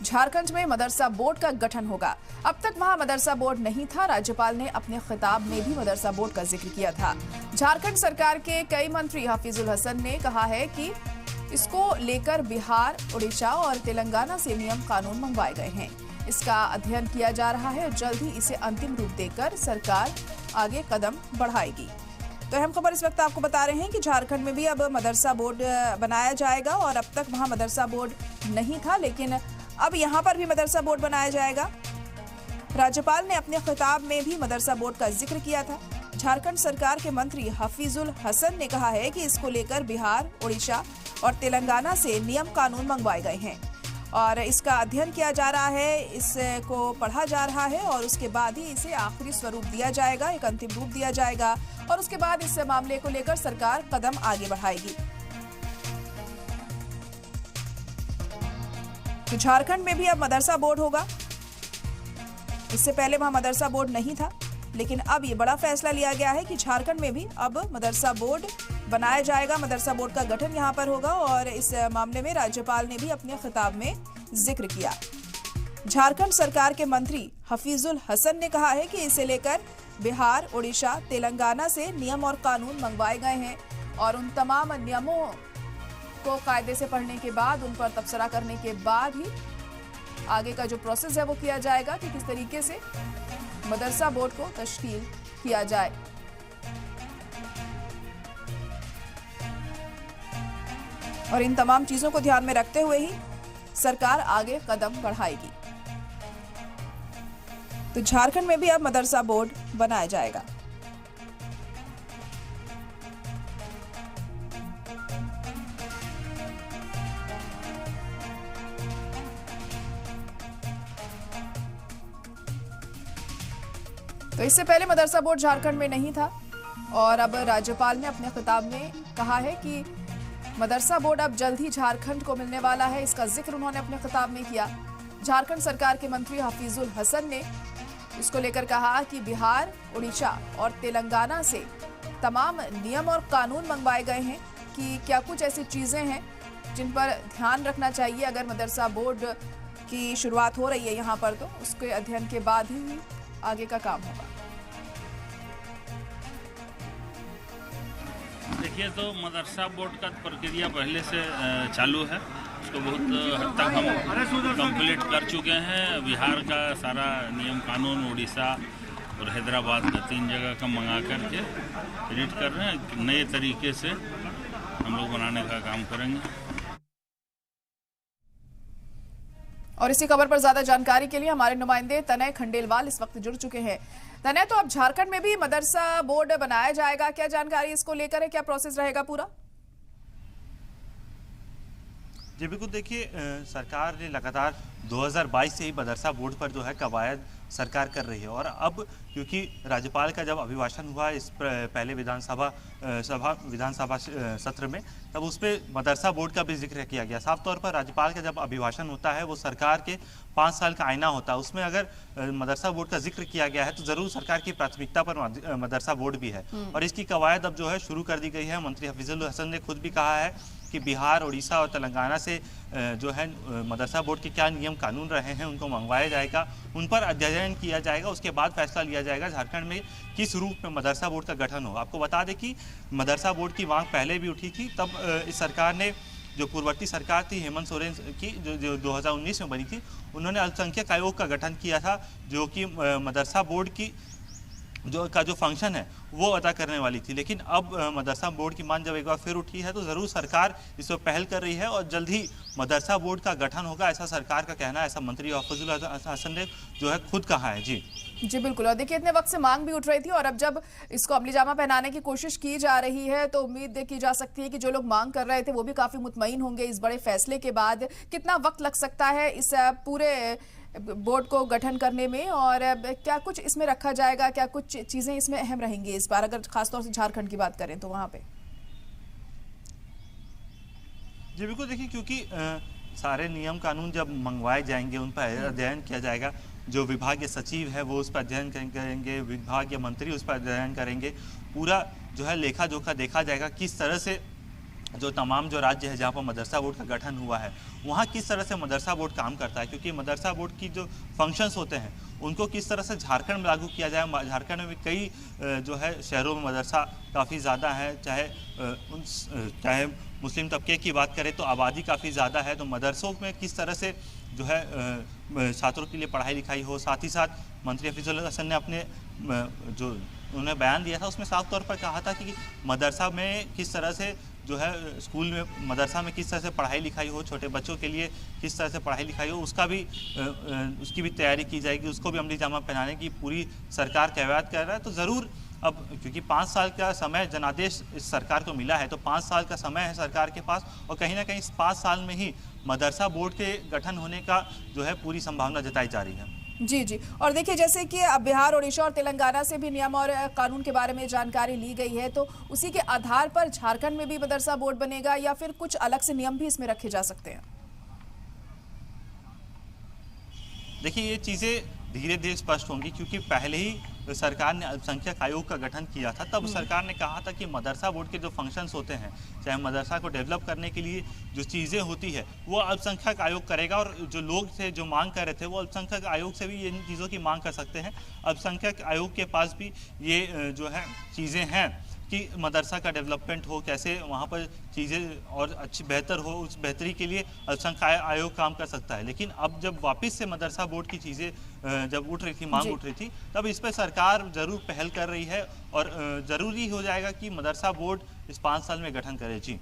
झारखंड में मदरसा बोर्ड का गठन होगा। अब तक वहां मदरसा बोर्ड नहीं था। राज्यपाल ने अपने खिताब में भी मदरसा बोर्ड का जिक्र किया था। झारखंड सरकार के कई मंत्री हाफिजुल हसन ने कहा है कि इसको लेकर बिहार, उड़ीसा और तेलंगाना से नियम कानून मंगवाए गए हैं। इसका अध्ययन किया जा रहा है और जल्द ही इसे अंतिम रूप देकर सरकार आगे कदम बढ़ाएगी। तो अहम खबर इस वक्त आपको बता रहे हैं कि झारखंड में भी अब मदरसा बोर्ड बनाया जाएगा और अब तक वहां मदरसा बोर्ड नहीं था, लेकिन अब यहां पर भी मदरसा बोर्ड बनाया जाएगा। राज्यपाल ने अपने खिताब में भी मदरसा बोर्ड का जिक्र किया था। झारखंड सरकार के मंत्री हफीजुल हसन ने कहा है कि इसको लेकर बिहार, उड़ीसा और तेलंगाना से नियम कानून मंगवाए गए हैं और इसका अध्ययन किया जा रहा है, इसको पढ़ा जा रहा है और उसके बाद ही इसे आखिरी स्वरूप दिया जाएगा, एक अंतिम रूप दिया जाएगा और उसके बाद इस मामले को लेकर सरकार कदम आगे बढ़ाएगी। तो झारखंड में भी अब मदरसा बोर्ड होगा। इससे पहले वहां मदरसा बोर्ड नहीं था, लेकिन अब ये बड़ा फैसला लिया गया है कि झारखंड में भी अब मदरसा बोर्ड बनाया जाएगा। मदरसा बोर्ड का गठन यहां पर होगा और इस मामले में राज्यपाल ने भी अपने खिताब में जिक्र किया। झारखंड सरकार के मंत्री हफीजुल हसन ने कहा है कि इसे लेकर बिहार, उड़ीसा, तेलंगाना से नियम और कानून मंगवाए गए हैं और उन तमाम नियमों को कायदे से पढ़ने के बाद, उन पर तबसरा करने के बाद ही आगे का जो प्रोसेस है वो किया जाएगा कि किस तरीके से मदरसा बोर्ड को तश्कील किया जाए। और इन तमाम चीजों को ध्यान में रखते हुए ही सरकार आगे कदम बढ़ाएगी। तो झारखंड में भी अब मदरसा बोर्ड बनाया जाएगा। तो इससे पहले मदरसा बोर्ड झारखंड में नहीं था और अब राज्यपाल ने अपने खिताब में कहा है कि मदरसा बोर्ड अब जल्द ही झारखंड को मिलने वाला है। इसका जिक्र उन्होंने अपने खिताब में किया। झारखंड सरकार के मंत्री हफीजुल हसन ने इसको लेकर कहा कि बिहार, उड़ीसा और तेलंगाना से तमाम नियम और कानून मंगवाए गए हैं कि क्या कुछ ऐसी चीजें हैं जिन पर ध्यान रखना चाहिए अगर मदरसा बोर्ड की शुरुआत हो रही है यहाँ पर, तो उसके अध्ययन के बाद ही आगे का काम होगा। देखिए, तो मदरसा बोर्ड का प्रक्रिया पहले से चालू है। उसको बहुत हद तक हम कंप्लीट कर चुके हैं। बिहार का सारा नियम कानून, उड़ीसा और हैदराबाद का 3 जगह का मंगा करके एडिट कर रहे हैं। नए तरीके से हम लोग बनाने का काम करेंगे। और इसी खबर पर ज्यादा जानकारी के लिए हमारे नुमाइंदे तनय खंडेलवाल इस वक्त जुड़ चुके हैं। तनय, तो अब झारखंड में भी मदरसा बोर्ड बनाया जाएगा, क्या जानकारी इसको लेकर है, क्या प्रोसेस रहेगा पूरा? जी बिल्कुल, देखिए सरकार ने लगातार 2022 से ही मदरसा बोर्ड पर जो है कवायद सरकार कर रही है और अब क्योंकि राज्यपाल का जब अभिभाषण हुआ इस पहले विधानसभा सत्र में, तब उस पर मदरसा बोर्ड का भी जिक्र किया गया। साफ तौर पर राज्यपाल का जब अभिभाषण होता है वो सरकार के 5 साल का आईना होता है, उसमें अगर मदरसा बोर्ड का जिक्र किया गया है तो जरूर सरकार की प्राथमिकता पर मदरसा बोर्ड भी है और इसकी कवायद अब जो है शुरू कर दी गई है। मंत्री हफीजुल हसन ने खुद भी कहा है कि बिहार, उड़ीसा और तेलंगाना से जो है मदरसा बोर्ड के क्या नियम कानून रहे हैं उनको मंगवाया जाएगा, उन पर अध्ययन किया जाएगा, उसके बाद फैसला लिया जाएगा झारखंड में किस रूप में मदरसा बोर्ड का गठन हो। आपको बता दें कि मदरसा बोर्ड की मांग पहले भी उठी थी, तब इस सरकार ने, जो पूर्ववर्ती सरकार थी हेमंत सोरेन की, जो 2019 में बनी थी, उन्होंने अल्पसंख्यक आयोग का गठन किया था जो कि मदरसा बोर्ड की जो फंक्शन है वो अदा करने वाली थी। लेकिन अब मदरसा बोर्ड की मांग जब एक बार फिर उठी है तो ज़रूर सरकार इस पर पहल कर रही है और जल्द ही मदरसा बोर्ड का गठन होगा, ऐसा सरकार का कहना है। ऐसा मंत्री हफीजुल हसन ने जो है खुद कहा है। जी बिल्कुल। और देखिए, इतने वक्त से मांग भी उठ रही थी और अब जब इसको अमली जामा पहनाने की कोशिश की जा रही है तो उम्मीद की जा सकती है कि जो लोग मांग कर रहे थे वो भी काफी मुतमईन होंगे इस बड़े फैसले के बाद। कितना वक्त लग सकता है इस पूरे बोर्ड को गठन करने में और क्या कुछ इसमें रखा जाएगा, क्या कुछ चीजें इसमें अहम रहेंगी इस बार, अगर खासतौर से झारखंड की बात करें तो वहां पे? जी बिल्कुल, देखिए क्योंकि सारे नियम कानून जब मंगवाए जाएंगे उन पर अध्ययन किया जाएगा। जो विभागीय सचिव है वो उस पर अध्ययन करेंगे, विभागीय मंत्री उस पर अध्ययन करेंगे, पूरा जो है लेखा जोखा देखा जाएगा किस तरह से जो तमाम जो राज्य है जहाँ पर मदरसा बोर्ड का गठन हुआ है वहाँ किस तरह से मदरसा बोर्ड काम करता है, क्योंकि मदरसा बोर्ड की जो फंक्शंस होते हैं उनको किस तरह से झारखंड में लागू किया जाए। झारखंड में भी कई जो है शहरों में मदरसा काफ़ी ज़्यादा है, चाहे मुस्लिम तबके की बात करें तो आबादी काफ़ी ज़्यादा है, तो मदरसों में किस तरह से जो है छात्रों के लिए पढ़ाई लिखाई हो। साथ ही साथ मंत्री हफीजुल हसन ने अपने जो उन्होंने बयान दिया था उसमें साफ तौर पर कहा था कि मदरसा में किस तरह से जो है स्कूल में मदरसा में किस तरह से पढ़ाई लिखाई हो, छोटे बच्चों के लिए किस तरह से पढ़ाई लिखाई हो, उसकी भी तैयारी की जाएगी, उसको भी अमली जामा पहनाने की पूरी सरकार कवायद कर रहा है। तो ज़रूर अब क्योंकि 5 साल का समय जनादेश इस सरकार को मिला है, तो 5 साल का समय है सरकार के पास, और कहीं ना कहीं इस 5 साल में ही मदरसा बोर्ड के गठन होने का जो है पूरी संभावना जताई जा रही है। जी जी। और देखिए, जैसे कि अब बिहार, ओडिशा और तेलंगाना से भी नियम और कानून के बारे में जानकारी ली गई है, तो उसी के आधार पर झारखंड में भी मदरसा बोर्ड बनेगा या फिर कुछ अलग से नियम भी इसमें रखे जा सकते हैं? देखिए, ये चीज़ें धीरे धीरे स्पष्ट होंगी, क्योंकि पहले ही सरकार ने अल्पसंख्यक आयोग का गठन किया था। तब सरकार ने कहा था कि मदरसा बोर्ड के जो फंक्शंस होते हैं, चाहे मदरसा को डेवलप करने के लिए जो चीज़ें होती है वो अल्पसंख्यक आयोग करेगा, और जो लोग थे जो मांग कर रहे थे वो अल्पसंख्यक आयोग से भी इन चीज़ों की मांग कर सकते हैं। अल्पसंख्यक आयोग के पास भी ये जो है चीज़ें हैं कि मदरसा का डेवलपमेंट हो, कैसे वहाँ पर चीज़ें और अच्छी बेहतर हो, उस बेहतरी के लिए अल्पसंख्यक आयोग काम कर सकता है। लेकिन अब जब वापस से मदरसा बोर्ड की चीज़ें जब उठ रही थी, मांग उठ रही थी, तब इस पर सरकार ज़रूर पहल कर रही है और ज़रूरी हो जाएगा कि मदरसा बोर्ड इस 5 साल में गठन करे। जी।